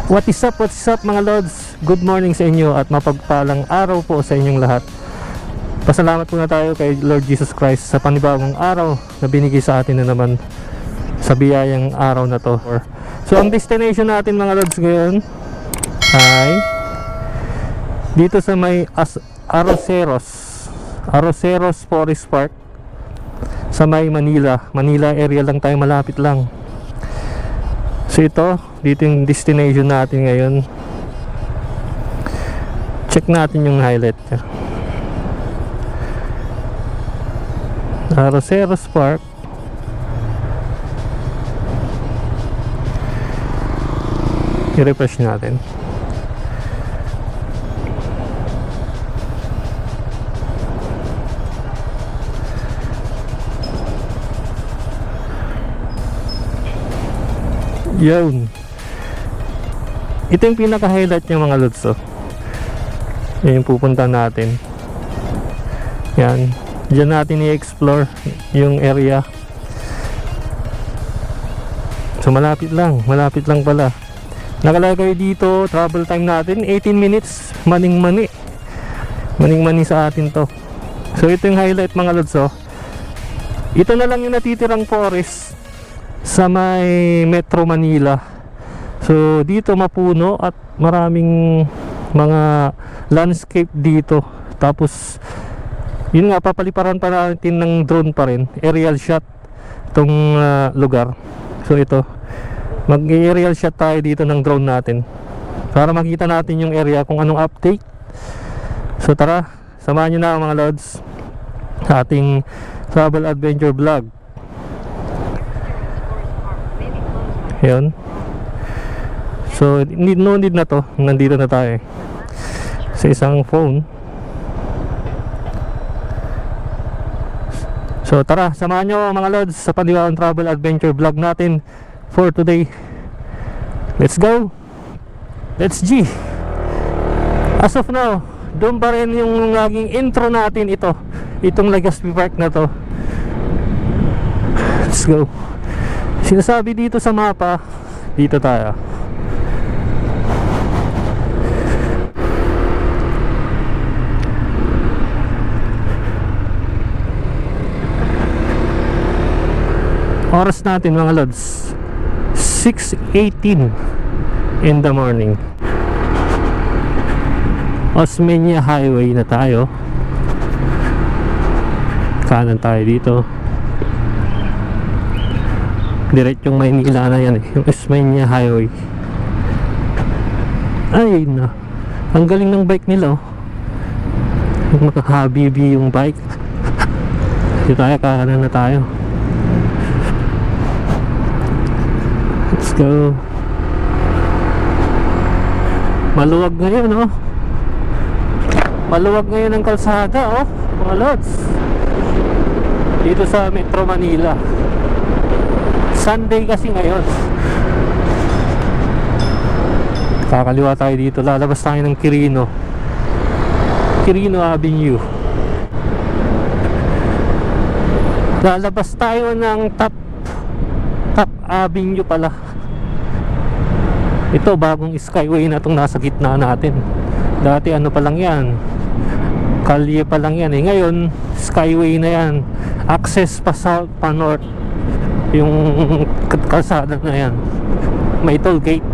What is up mga Lods? Good morning sa inyo at mapagpalang araw po sa inyong lahat. Pasalamat muna tayo kay Lord Jesus Christ sa panibagong araw na binigay sa atin na naman sa biyayang araw na to. So ang destination natin mga Lods ngayon ay dito sa may Arroceros Forest Park sa may Manila area lang tayo, malapit lang. So dito yung destination natin ngayon. Check natin yung highlight niya. Arroceros Park. I-refresh natin. Yun. Ito yung pinaka-highlight niya mga Lods. Yan yung pupunta natin. Yan. Diyan natin i-explore yung area. So malapit lang pala. Nakalagay dito, travel time natin 18 minutes, maning-mani sa atin to. So ito yung highlight mga Lods. Ito na lang yung natitirang forest sa may Metro Manila. So dito mapuno at maraming mga landscape dito. Tapos yun nga, papaliparan pa natin ng drone pa rin, aerial shot itong lugar. So ito, mag-aerial shot tayo dito ng drone natin para makita natin yung area kung anong update. So tara, samahan nyo na mga Lods sa ating travel adventure vlog. Yun. So no need na to, nandito na tayo sa isang phone. So tara, samahan nyo mga Lods sa panibagong travel adventure vlog natin for today. Let's go. Let's G. As of now, doon pa rin yung naging intro natin, itong Legazpi Park na to. Let's go. Sinasabi dito sa mapa, dito tayo. Oras natin mga Lods, 6:18 in the morning. Osmeña Highway na tayo. Kanan tayo dito. Diretsong Maynila na yan yung Osmeña Highway. Ay na, ang galing ng bike nila yung makahabibi yung bike. Dito tayo, kanan na tayo. Let's go. Maluwag ngayon maluwag ngayon ang kalsada mga Lods dito sa Metro Manila. Sunday kasi ngayon. Kakaliwa tayo dito, lalabas tayo ng Quirino Avenue. Lalabas tayo ng Top Avenue pala. Ito bagong skyway na itong nasa gitna natin. Dati ano pa lang yan, kalye pa lang yan Ngayon skyway na yan. Access pa south pa north yung kalsada na yan. May toll gate.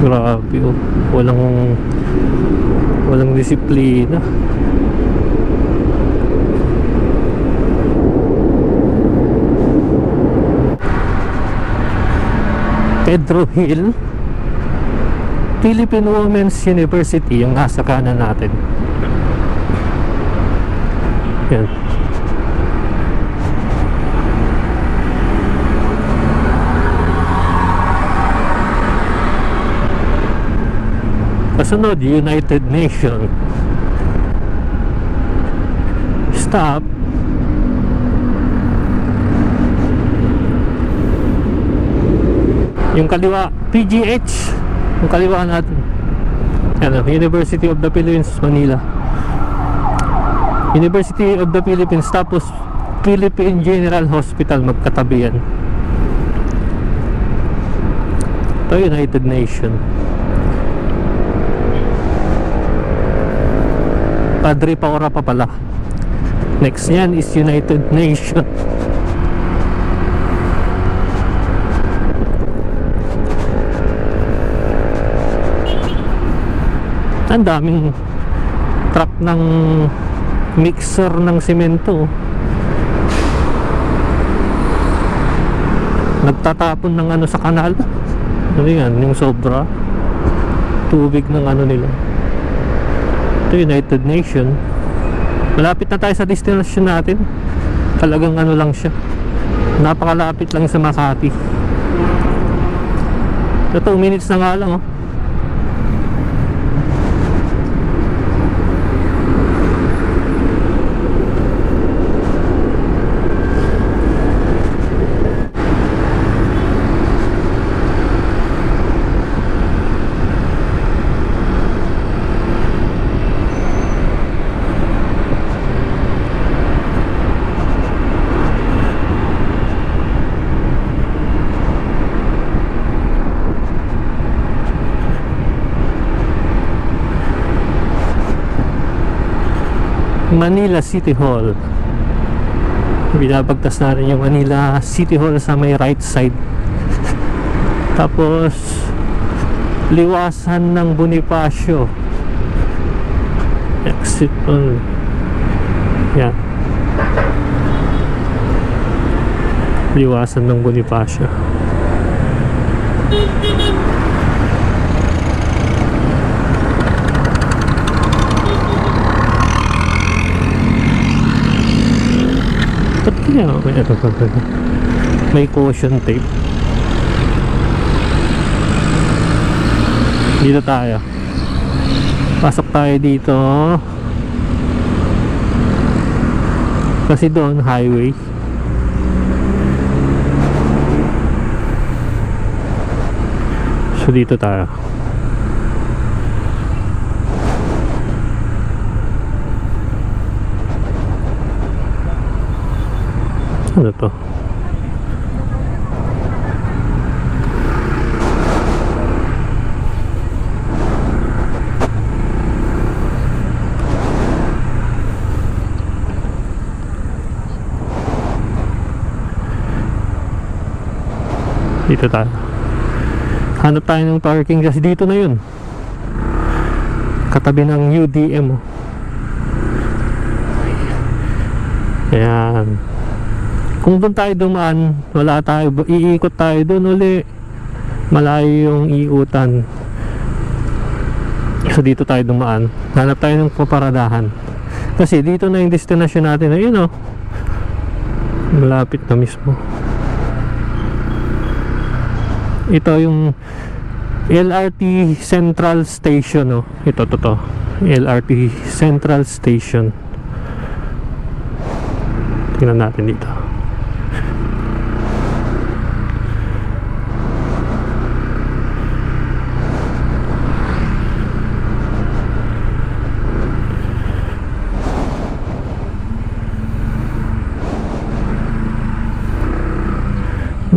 Grabe walang disiplina. Pedro Hill Philippine Women's University yung nasa kanan natin. Yan. Kasunod, United Nations. Stop. Yung kaliwa, PGH. Yung kaliwa natin, University of the Philippines, Manila. University of the Philippines, tapos Philippine General Hospital, magkatabi yan. Ito United Nation. Padre Paura pa pala. Next yan is United Nation. Ang daming truck ng mixer ng semento. Nagtatapon ng ano sa kanal. Ano yan, yung sobra tubig ng ano nila. Ito United Nation. Malapit na tayo sa destination natin. Talagang ano lang siya, napakalapit lang sa Makati. Ito 2 minutes na nga lang, oh. Manila City Hall. Binabagtas na rin yung Manila City Hall sa may right side. Tapos liwasan ng Bonifacio. Exit on. Yan. Liwasan ng Bonifacio. Ba't kaya may caution tape? Dito tayo. Pasok tayo dito. Kasi doon highway. So dito tayo. Ano to? Dito tayo. Hanap tayo ng parking kasi dito na yun. Katabi ng UDM, oh. Ayan. Kung doon tayo dumaan, wala tayo, iikot tayo doon uli, malayo yung iutan. So dito tayo dumaan. Hanap tayo ng paparadahan. Kasi dito na yung destination natin. Ayun, oh. Malapit na mismo. Ito yung LRT Central Station, oh. Ito, to. LRT Central Station. Tingnan natin dito.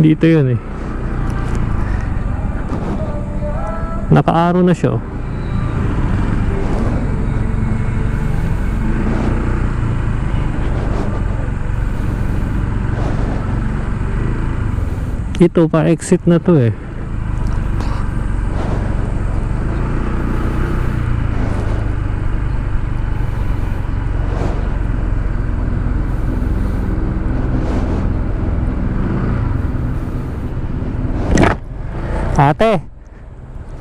Dito yun, eh. Naka-arrow na siya, oh. Ito pa exit na to, eh. Ate,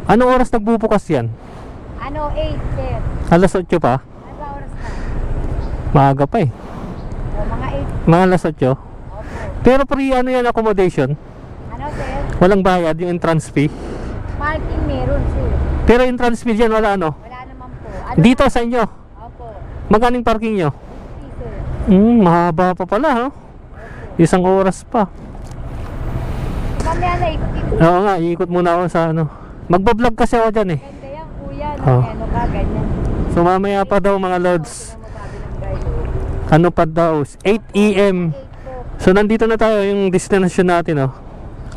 anong oras nagbubukas yan? Ano, 8, sir. Alas 8 pa? Ano ba oras na? Maaga pa, eh. O, mga 8. Mga alas 8. Opo. Pero free ano yan, accommodation? Ano, sir? Walang bayad yung entrance fee? Parking meron, sir. Pero entrance fee dyan wala, ano? Wala naman po. Ano Dito sa inyo? Opo. Magaling parking nyo? 50, sir. Mahaba pa pala, ha? Isang oras pa. Mamaya na ikot-ikot. Oo nga, iikot muna ako sa ano. Magbablog kasi ako dyan, eh. Ganda yan, kuya. Oh. Ano ka, ganyan. So mamaya pa daw, mga lods. Tignan mo, sabi ng guide, oh. Ano pa daw? 8 AM. 8 po. So nandito na tayo yung destination natin, oh.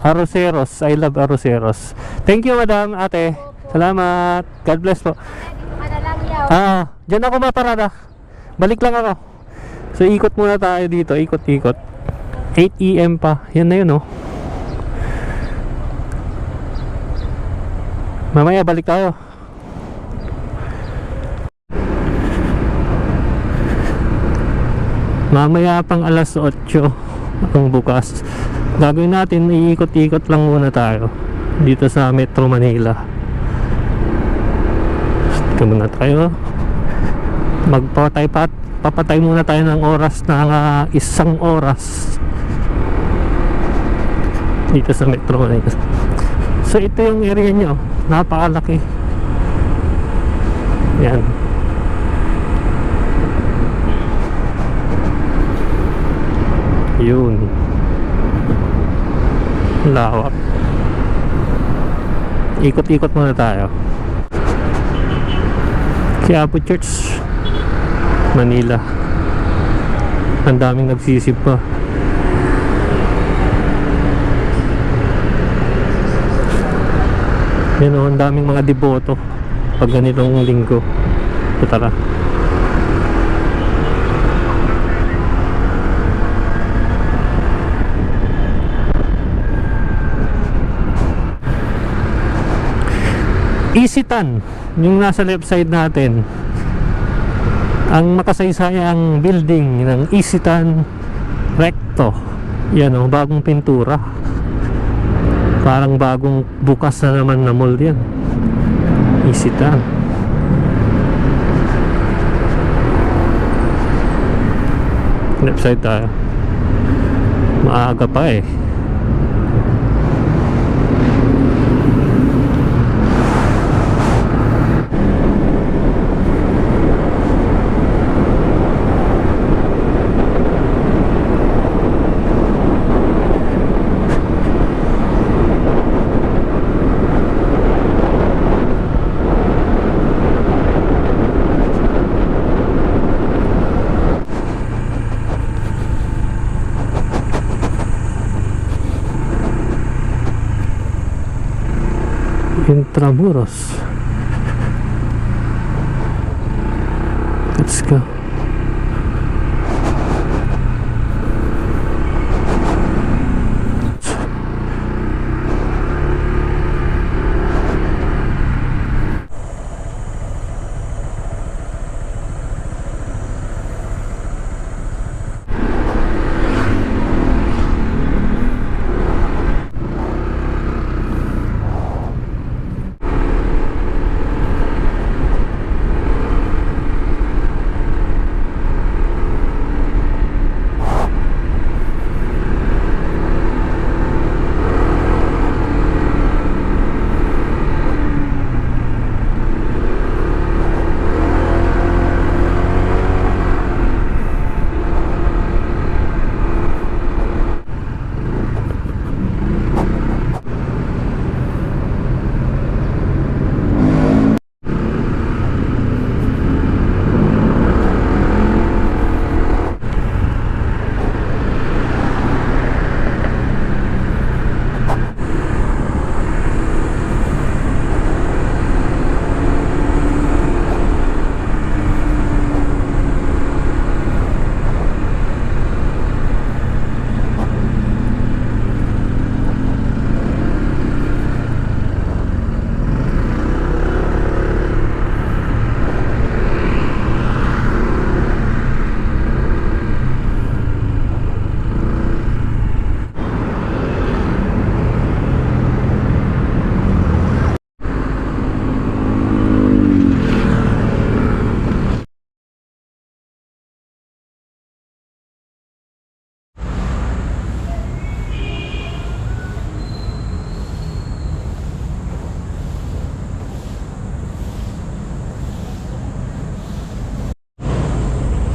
Arroceros. I love Arroceros. Thank you, madam, ate. Salamat. God bless po. Dito ka na lang yaw. Diyan ako maparada. Balik lang ako. So ikot muna tayo dito, ikot-ikot. 8 AM pa. Yan na yun, oh. Mamaya balik tayo. Mamaya pang alas 8 ang bukas. Gagawin natin, iikot-ikot lang muna tayo dito sa Metro Manila. Dito muna tayo. Papatay muna tayo ng oras ng 1 oras dito sa Metro Manila. So ito yung area nyo, napakalaki. Yan. Yun, lawak. Ikot-ikot muna tayo. Quiapo Church, Manila. Ang daming nagsisip pa. Yan o, ang daming mga deboto pag ganitong linggo. So tara. Isitan, yung nasa left side natin, ang makasaysayang building ng Isitan Recto. Yan o, bagong pintura. Parang bagong bukas na naman na mall yan. Isitan. Left side tayo. Maaga pa eh. Intramuros. Let's go.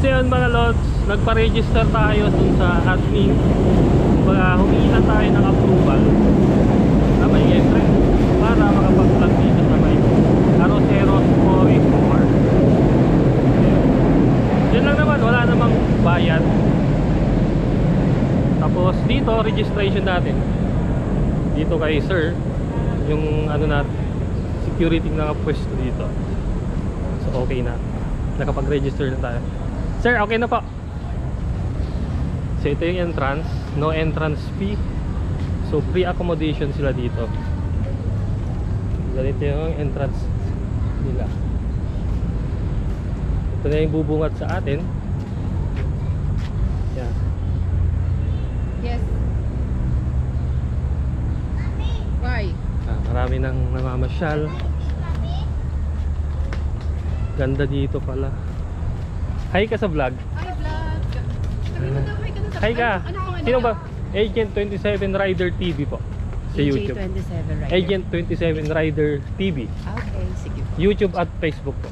So yun mga lods, nagpa-register tayo dun sa admin. Kumbaga humingi na tayo ng approval na may entrance para makapag-vlog dito sa may Arroceros Forest Park. Yun lang naman, wala namang bayad. yan. Tapos dito, registration natin. Dito kay sir, yung ano natin, security na pwesto dito. So okay na. Nakapag-register na tayo. Sir, okay na po. So ito yung entrance. No entrance fee. So free accommodation sila dito. Ganito yung entrance nila. Ito na yung bubungat sa atin. Yan. Yes. Why? Marami nang namamasyal. Ganda dito pala. Hi ka sa vlog. Hi, vlog. Sabi mo daw, hi ka na sa Hi ka. Ano ang ano Sino ka? ba? Agent 27 Rider TV po. Sa YouTube. AJ27, right? Agent 27 Rider TV. Okay, sige. YouTube at Facebook po.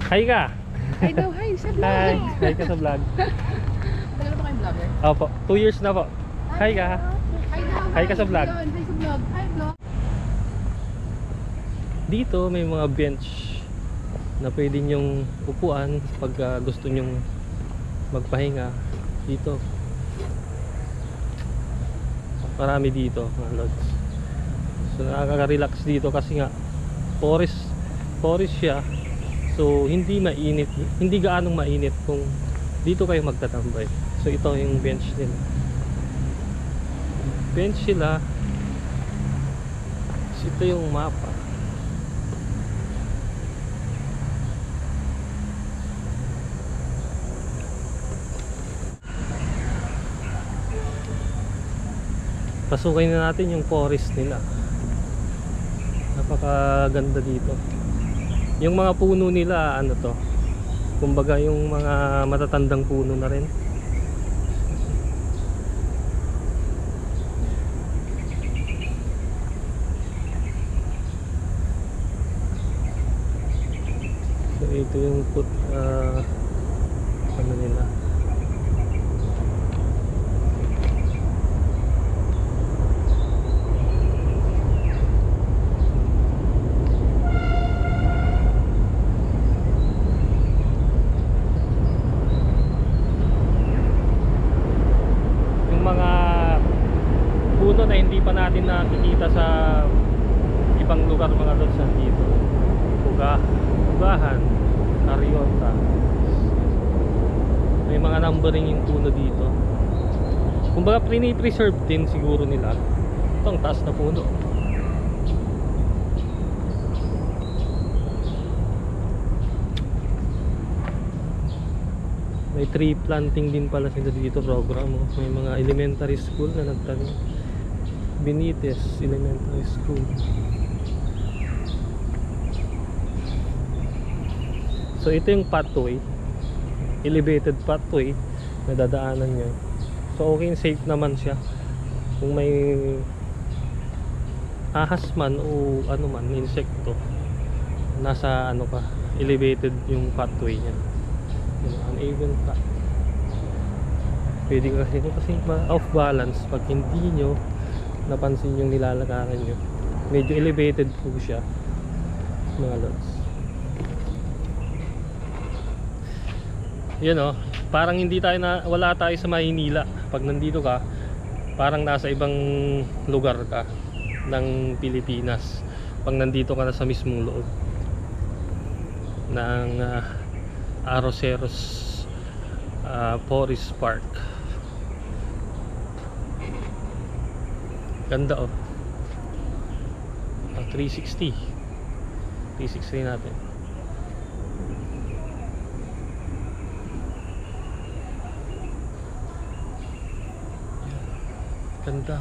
Hi ka. Hi daw, hi sa vlog. Hi. Hi ka sa vlog. Tagal na ba kayong vlogger? Opo. 2 years na po. Hi ka. Hi daw, Hi ka sa vlog. Yun, hi sa vlog. Hi, vlog. Dito may mga bench na pwede nyong upuan pag gusto nyong magpahinga dito. Marami dito mga lods. So nakaka-relax dito kasi nga forest siya. So hindi mainit, hindi gaanong mainit kung dito kayo magtatambay. So ito yung bench nila. Bench sila. So, ito yung mapa. Pasukin na natin yung forest nila. Napakaganda dito. Yung mga puno nila, ano to, kumbaga yung mga matatandang puno na rin. So ito yung ano nila. Na hindi pa natin nakikita sa ibang lugar mga lods dito. Ugahan, Ariota. May mga numbering yung puno dito. Kumbaga pre-preserve din siguro nila. Ito ang taas na puno. May tree planting din pala sila dito program. May mga elementary school na nagtanim. Benitez Elementary School. So ito yung pathway, elevated pathway na dadaanan nyo. So okay, safe naman siya. Kung may ahas man o ano man, insekto, nasa ano pa, elevated yung pathway nya. Uneven path. Pwede kasi off balance pag hindi nyo napansin yung nilalakaran nyo. Medyo elevated po siya mga lods. Yan o, parang hindi tayo wala tayo sa Maynila. Pag nandito ka, parang nasa ibang lugar ka ng Pilipinas. Pag nandito ka na sa mismong loob ng Arroceros Forest Park. Ganda oh. 360 natin. Ganda.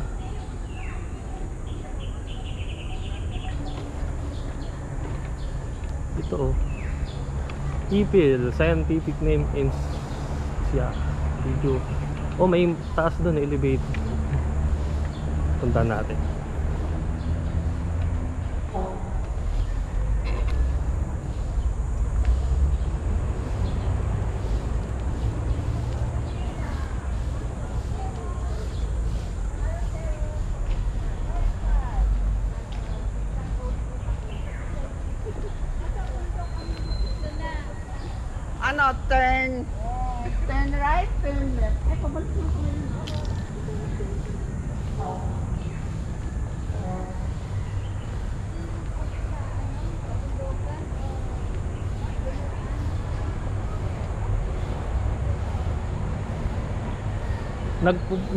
Ito oh. Ipil, scientific name in siya. Video. Oh, may taas doon, elevator. Punta natin. Ano, turn right, turn left. Ay, pabalik mo ko yun.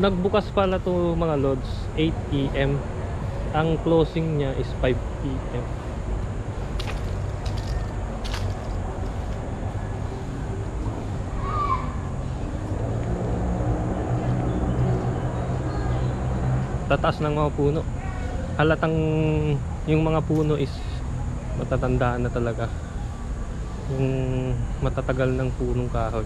Nagbukas pala to mga lods 8 PM. Ang closing niya is 5 PM. Tataas ng mga puno. Halatang yung mga puno is matatandaan na talaga. Yung matatagal ng punong kahoy.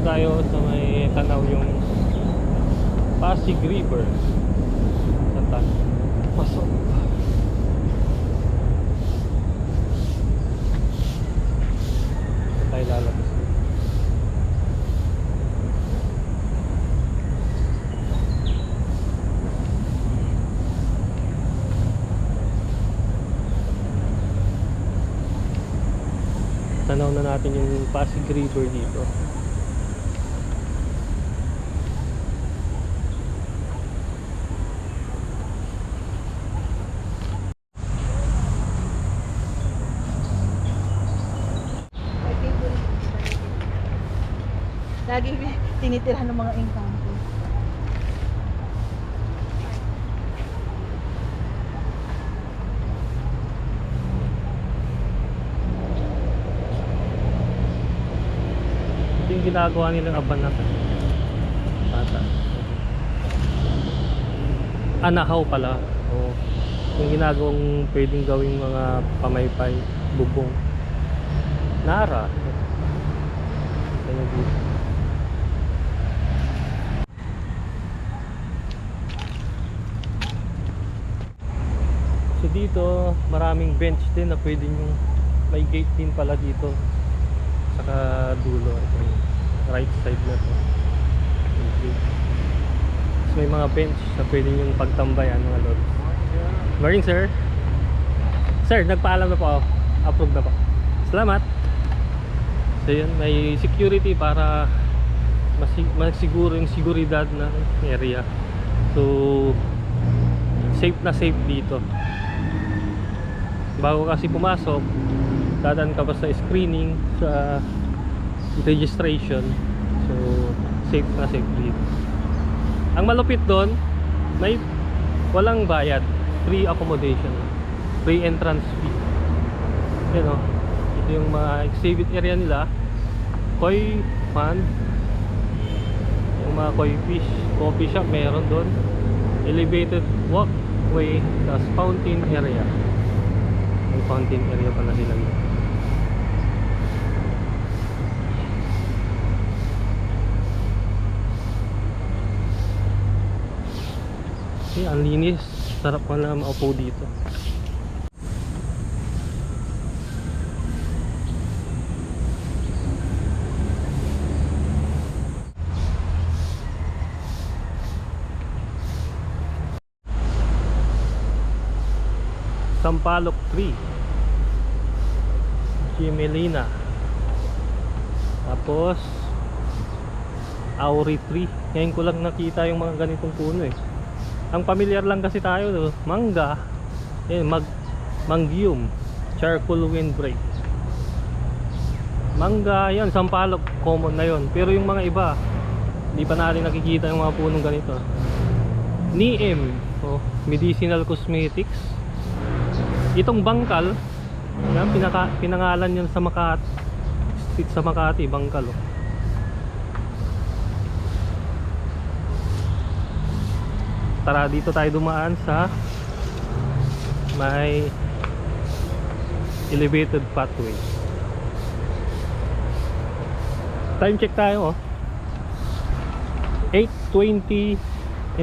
Tayo sa may tanaw yung Pasig River sa pasok. Tayo lalabas. Tanaw na natin yung Pasig River dito. Lagi tinitirahan ng mga engkanto. Ito yung ginagawa nilang abanatan. Ata. Anahaw pala. O, yung ginagawang pwedeng gawing mga pamaypay, bubong. Nara. Ayan dito. So dito, maraming bench din na pwede nyo, may gate din pala dito. Saka dulo, ito yung right side na to. May gate. So may mga bench na pwede nyo pagtambayan mga lods. Morning sir. Sir, nagpaalam na po ako. Approve na po. Salamat. So yun, may security para masiguro yung seguridad ng area. So safe na safe dito. Bago kasi pumasok, dadaan ka pa sa screening, sa registration. So safe na safe dito. Ang malupit doon, may walang bayad, free accommodation, free entrance fee. Yan o, ito yung mga exhibit area nila. Koi pond, yung mga koi fish, coffee shop meron doon, elevated walkway, tas fountain area. May fountain area pala sila dito. Okay, ang linis, sarap pala maupo dito. Sampalok 3, Gimelina, tapos Auri 3. Ngayon ko lang nakita yung mga ganitong puno eh. Ang familiar lang kasi tayo no? Mangga, Manggium, Charcoal Windbreak. Mangga, yan, Sampalok, common na yon. Pero yung mga iba, hindi pa natin nakikita yung mga punong ganito. Neem, medicinal cosmetics. Itong bangkal, yan, pinangalan yan sa Makati, street sa Makati, bangkal. Tara, dito tayo dumaan sa may elevated pathway. Time check tayo 8:20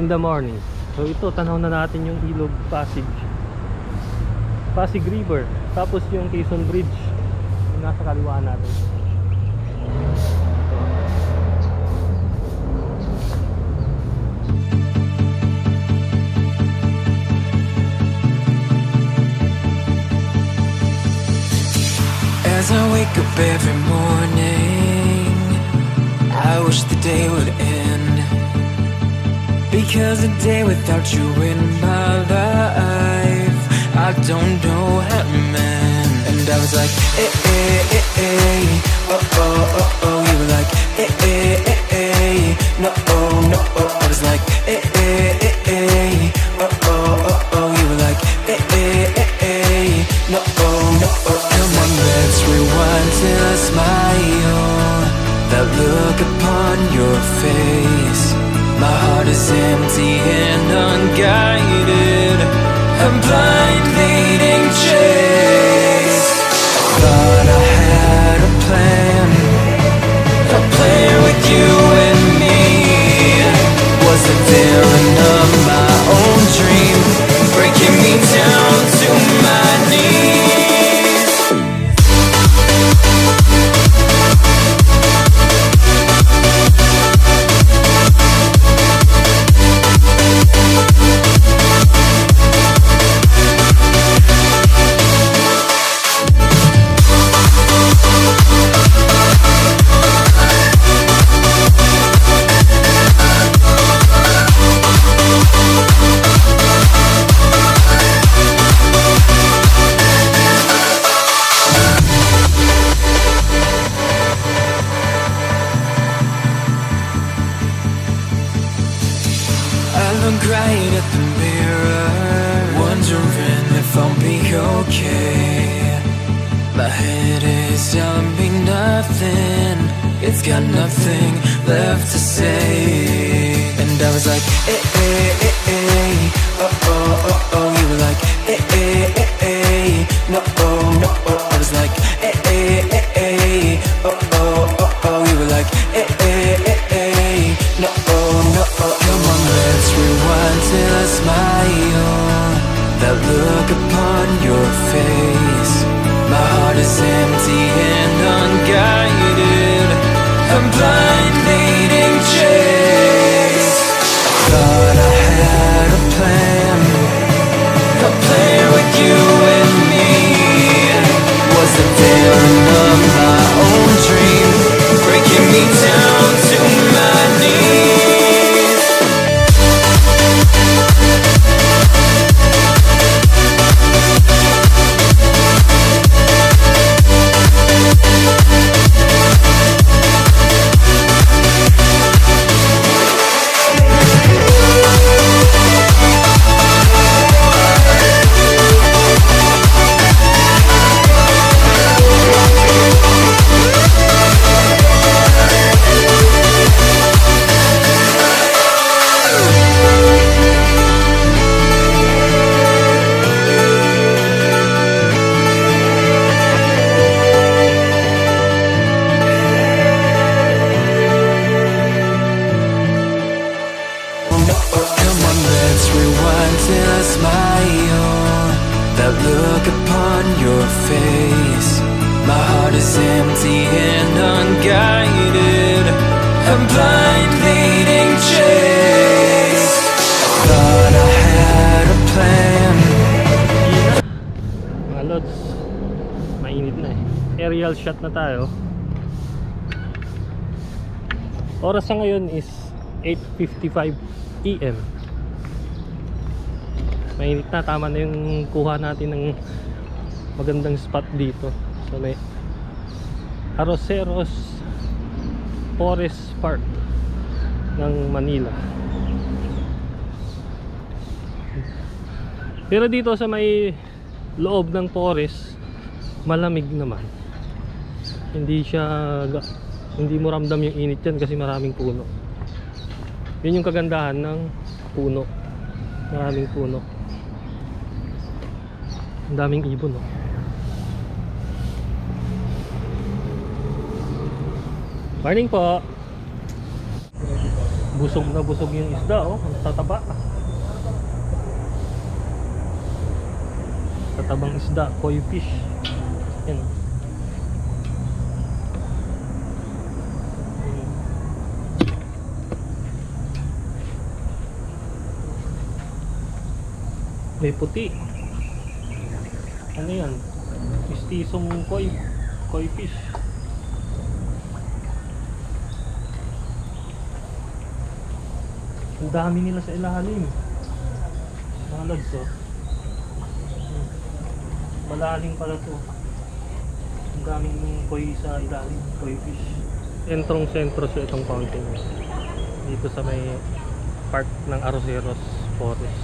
in the morning. So ito, tanaw na natin yung Ilog Pasig. Pasig River. Tapos yung Quezon Bridge, yung nasa kaliwa natin. As I wake up every morning, I wish the day would end. Because a day without you in my life, I don't know how to mend. And I was like, oh, oh, oh, oh. You were like, no, oh, no, oh. I was like, oh, oh, oh, oh. You were like, no, oh, no, oh. Come on, let's rewind till I smile. That look upon your face. My heart is empty and unguided. I'm blind leading chase. Thought I had a plan with you and me. Was the villain of my own dream, breaking me down to my knees. Look right at the mirror, wondering if I'll be okay. My head is telling me nothing, it's got nothing left to say. And I was like, oh, oh, oh, oh. You were like, no, oh, no, oh. I was like, oh, oh, oh, oh. You were like, no, oh, no, oh. Come on, let's rewind till I smile. That look upon your face. My heart is empty and unguided. I'm blind leading chase. Thought I had a plan with you and me. Was the villain of my own dream, breaking me down to my knees. Till I smile, that look upon your face. My heart is empty and unguided. I'm blind leading chase. Thought I had a plan. Mga lods, mainit na eh. Aerial shot na tayo. Oras sa ngayon is 8:55 AM. Mainit na, tama na yung kuha natin ng magandang spot dito sa may Arroceros Forest Park ng Manila. Pero dito sa may loob ng forest, malamig naman. Hindi mo ramdam yung init yan kasi maraming puno. Yun yung kagandahan ng puno. Maraming puno. Ang daming ibon, oh. Morning po. Busog na busog yung isda, oh. Ang tataba. tabang isda, koi fish. Yan. May puti. Ano yan? Mistisong koi fish. Ang dami nila sa ilalim. Mga lods, oh. Malalim pala to. Ang daming koi sa ilalim, koi fish. Sentrong-sentro siya itong fountain. Dito sa may park ng Arroceros Forest.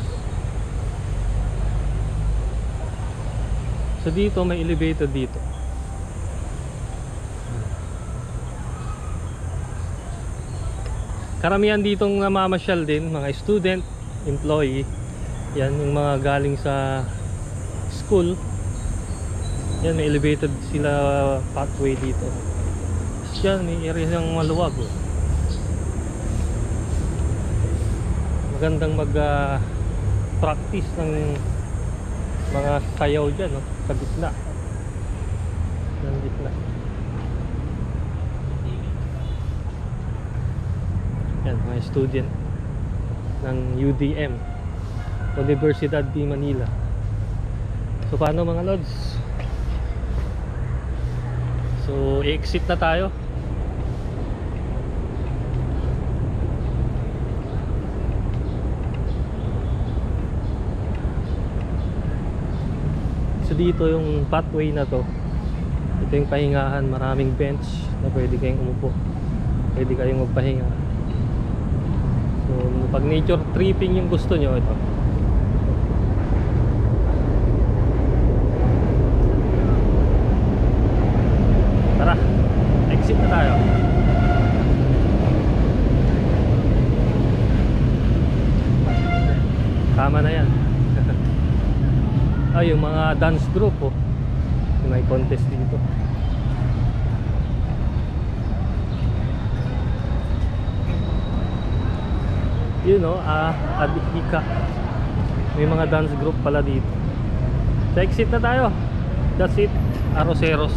So dito may elevated dito. Karamihan ditong namamasyal din, mga student, employee. Yan yung mga galing sa school. Yan, may elevated sila pathway dito. Tapos yan, may area ng maluwag. Oh. Magandang mag-practice ng mga sayaw dyan, no? Sa gitna. Sa gitna. Yan, mga student ng UDM, Universidad de Manila. So paano mga lods? So i-exit na tayo. So dito yung pathway na to, ito yung pahingahan, maraming bench na pwede kayong umupo, pwede kayong magpahinga. So pag nature tripping yung gusto nyo, ito. Tara, exit na tayo. Tama na yan. Yung mga dance group, oh. May contest dito. You know, Adhika. May mga dance group pala dito. So exit na tayo. That's it, Arroceros.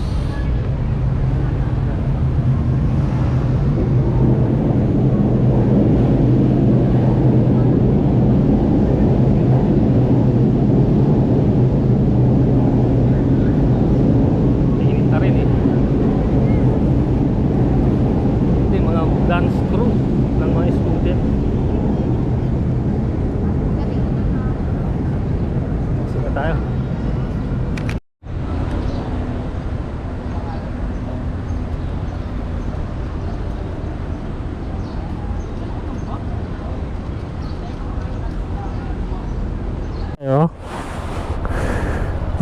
Dance crew ng mga student. Sige tayo. Ayo.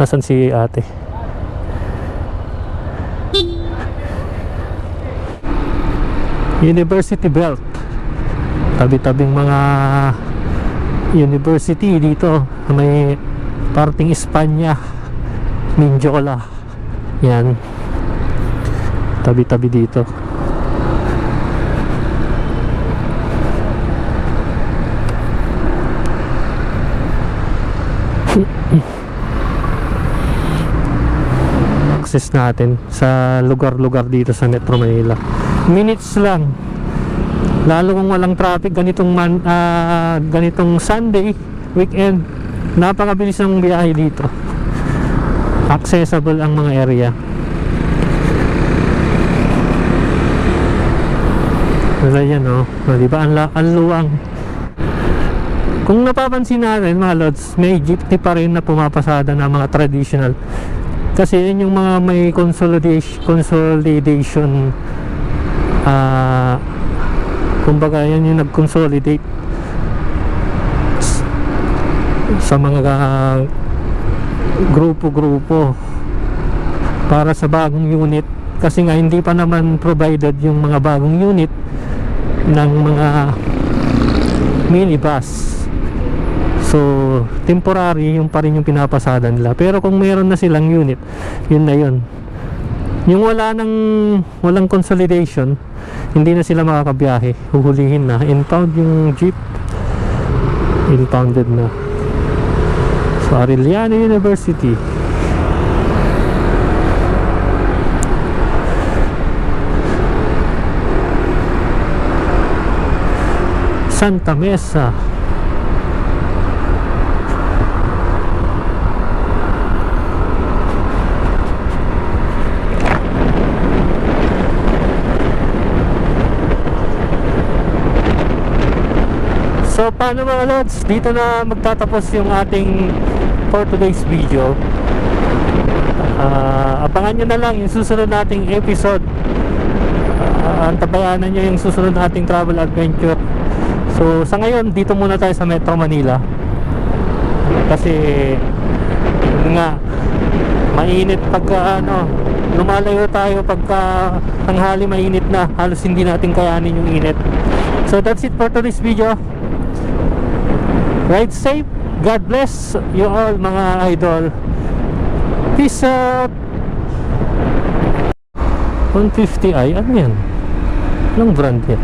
Nasaan si ate? University Belt, tabi-tabing mga university dito. May parting Espanya, Mindiola, yan, tabi-tabi dito. Access natin sa lugar-lugar dito sa Metro Manila, minutes lang, lalo kung walang traffic. Ganitong Sunday, weekend, napakabilis ng biyahe dito. Accessible ang mga area. Wala yan, oh. Diba? Ang luwang. Kung napapansin natin mga lods, may jeepney pa rin na pumapasada na mga traditional. Kasi yun yung mga may consolidation. Kumbaga yan yung nag-consolidate sa mga grupo-grupo para sa bagong unit. Kasi nga hindi pa naman provided yung mga bagong unit ng mga minibus. So temporary yung pa rin yung pinapasada nila. Pero kung meron na silang unit, yun na yun. Yung walang consolidation, hindi na sila makakabiyahe, huhulihin na, impound yung jeep, impounded na. So Arellano University. Santa Mesa. So paano mga lods, dito na magtatapos yung ating for today's video. Abangan nyo na lang yung susunod nating episode. Antabayanan nyo yung susunod nating travel adventure. So sa ngayon, dito muna tayo sa Metro Manila. Kasi yun nga, mainit pagka lumalayo tayo pagka tanghali, mainit na. Halos hindi natin kayanin yung init. So that's it for today's video. Ride safe. God bless you all mga idol. Peace out. 150i, ano yan? Anong brand yan?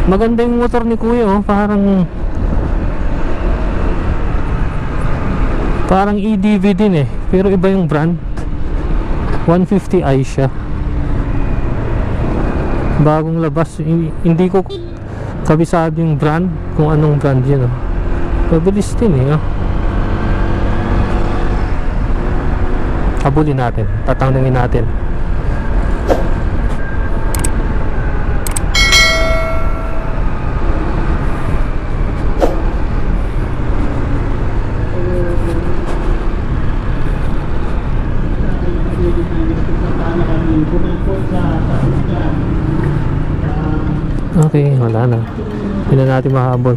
Maganda yung motor ni kuya, oh. Parang EDV din eh, pero iba yung brand. 150i siya, bagong labas. Hindi ko kabisado yung brand, kung anong brand yun, oh. Mabilis din eh, oh. Habulin natin, tatanungin natin. Okay, wala na. Hindi na natin mahabol.